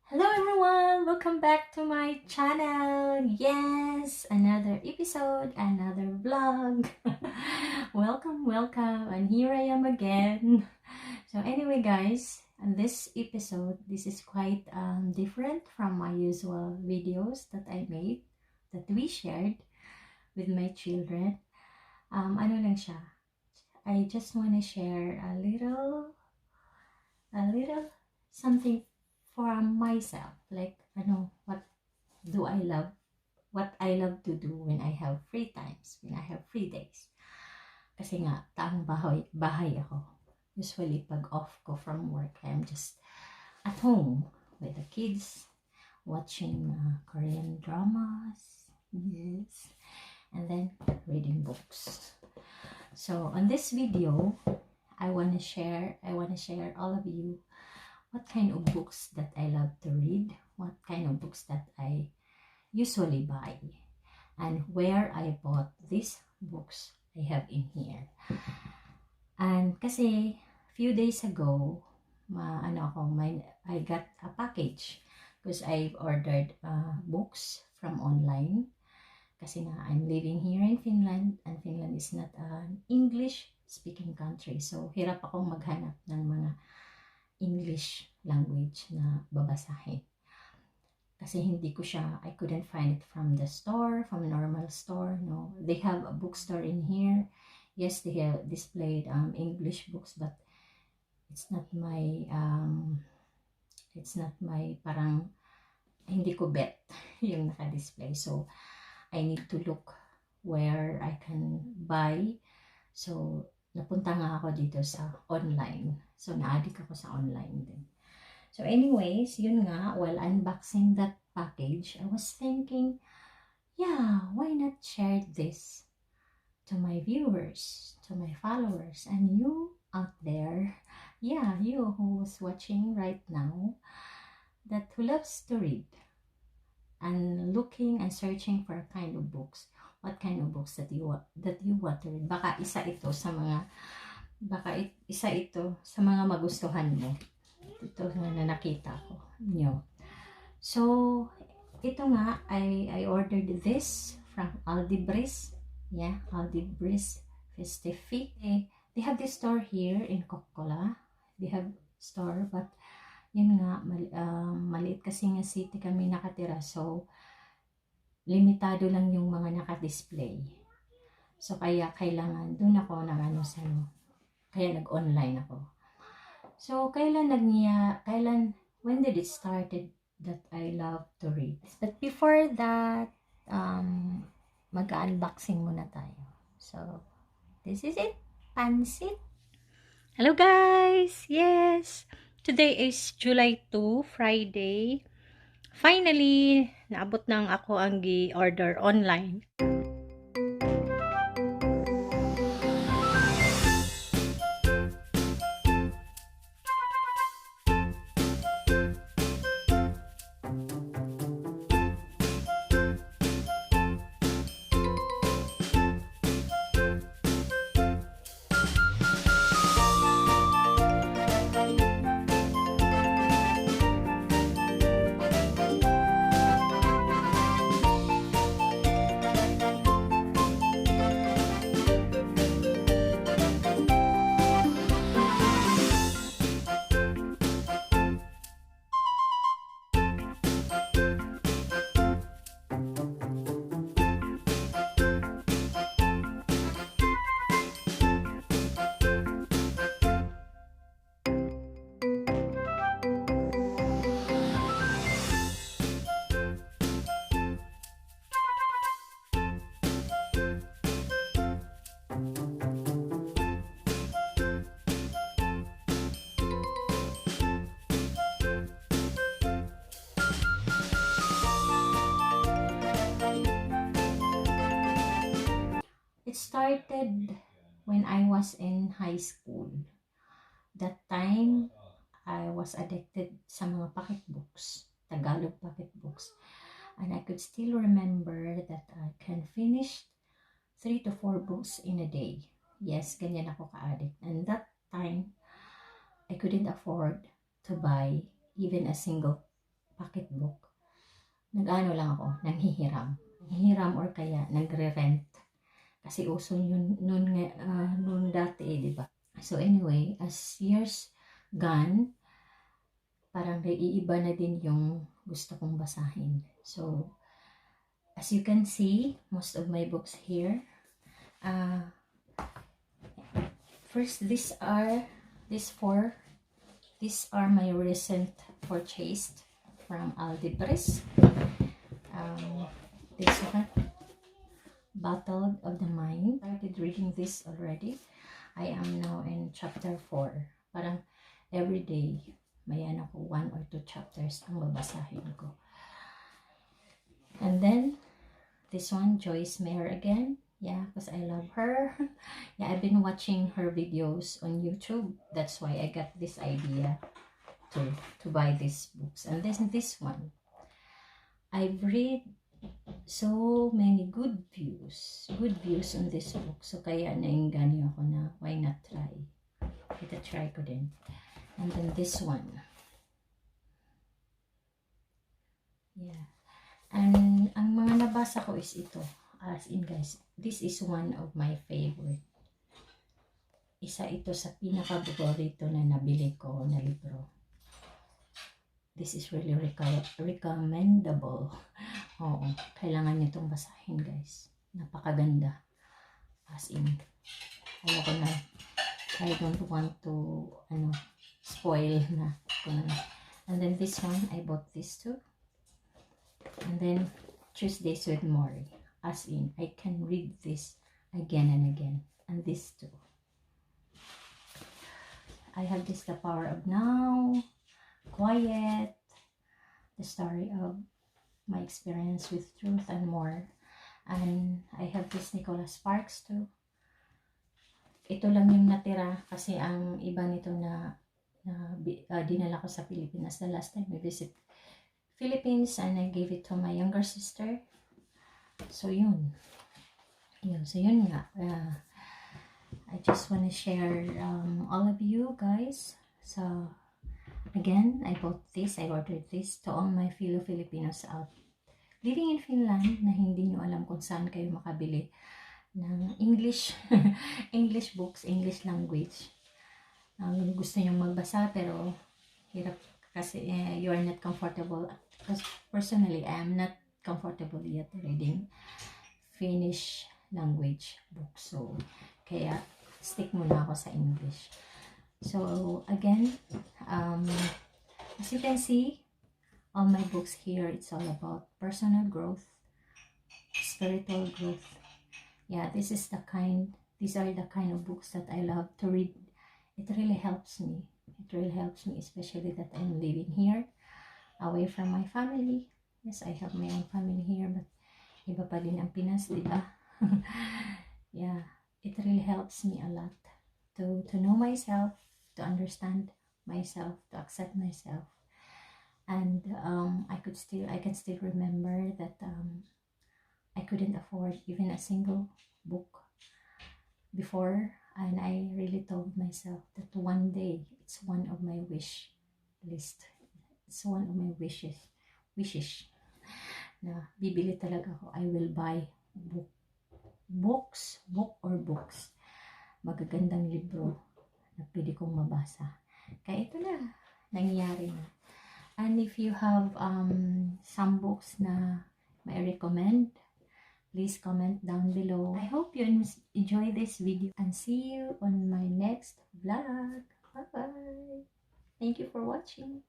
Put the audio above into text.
Hello everyone! Welcome back to my channel! Yes! Another episode, another vlog! welcome! And here I am again. So anyway guys, in this episode, this is quite different from my usual videos that I made, that we shared with my children. Ano lang siya, I just want to share a little something for myself, like what do I love, what I love to do when I have free times, when I have free days. Kasi nga taong bahay ako. Usually pag off ko from work, I'm just at home with the kids, watching Korean dramas, yes, and then reading books. So on this video, I want to share all of you what kind of books that I love to read, what kind of books that I usually buy, and where I bought these books I have in here. And kasi few days ago, I got a package because I've ordered books from online. Kasi nga, I'm living here in Finland, and Finland is not an English-speaking country. So, hirap akong maghanap ng mga English language na babasahin. Kasi I couldn't find it from the store, from a normal store. No, they have a bookstore in here. Yes, they have displayed English books, but it's not my parang hindi ko bet yung naka-display. So, I need to look where I can buy. So, napunta nga ako dito sa online. So, na-addict ako sa online din. So, anyways, yun nga, while unboxing that package, I was thinking, yeah, why not share this to my viewers, to my followers, and you out there, yeah, you who's watching right now, that who loves to read, and looking and searching for a kind of books. What kind of books that you want to read? Baka isa ito sa mga magustuhan mo. Ito na nakita ko nyo. So, ito nga, I ordered this from Adlibris. Yeah, Adlibris Festive. They have this store here in Kokkola. They have store, but yun nga, maliit kasi nga city kami nakatira. So, limitado lang yung mga naka-display. So, kaya kailangan, dun ako kaya nag-online ako. So, when did it started that I love to read? But before that, mag-unboxing muna tayo. So, this is it. Pansit. Hello guys! Yes! Today is July 2, Friday. Finally, naabot nang ako ang gi-order online. It started when I was in high school. That time, I was addicted sa mga pocket books, Tagalog pocket books. And I could still remember that I can finish 3 to 4 books in a day. Yes, ganyan ako ka-addict. And that time, I couldn't afford to buy even a single pocketbook, nag-ano lang ako, nanghihiram or kaya nagre-rent. Kasi uso yun noon dati, di ba? So anyway, as years gone, parang naiiba na din yung gusto kong basahin. So, as you can see, most of my books here, first, these are my recent purchased from Adlibris. This one, Battle of the Mind. I started reading this already. I am now in chapter 4. Parang every day, may 1 or 2 chapters ang babasahin ko. And then, this one, Joyce Meyer again. Yeah, because I love her. Yeah, I've been watching her videos on YouTube. That's why I got this idea to buy these books. And then this one, I've read so many good views on this book. So kaya nainganyo ako na why not try. Kita try ko din. And then this one. Yeah. And ang mga nabasa ko is ito. As in guys, this is one of my favorite. Isa ito sa pinaka-favorito na nabili ko na libro. This is really recommendable. Oo, kailangan nyo itong basahin guys. Napakaganda. As in, ayoko na. I don't want to spoil na. And then this one, I bought this too. And then Tuesdays with Maury. As in, I can read this again and again. And this too. I have this, The Power of Now, Quiet, the story of my experience with truth and more. And I have this Nicholas Sparks too. Ito lang yung natira kasi ang iba nito na dinala ko sa Pilipinas. The last time we visit Philippines and I gave it to my younger sister. So yun. So yun nga. I just want to share all of you guys. So again, I bought this. I ordered this to all my fellow Filipinos out living in Finland na hindi nyo alam kung saan kayo makabili ng English English books, English language. Gusto nyo magbasa pero hirap kasi you are not comfortable. Because personally, I am not comfortable yet reading Finnish language books. So, kaya stick muna ako sa English. So, again, as you can see, all my books here, it's all about personal growth, spiritual growth. Yeah, these are the kind of books that I love to read. It really helps me. It really helps me, especially that I'm living here, away from my family. Yes, I have my own family here, but iba pa din ang Pinas, diba? Yeah, it really helps me a lot to know myself, to understand myself, to accept myself. And I can still remember that I couldn't afford even a single book before, and I really told myself that one day it's one of my wish list. It's one of my wishes na bibili talaga ako. I will buy books, magagandang libro na pwede kong mabasa. Kaya ito na, nangyayari na. And if you have some books na may recommend, please comment down below. I hope you enjoy this video and see you on my next vlog. Bye bye. Thank you for watching.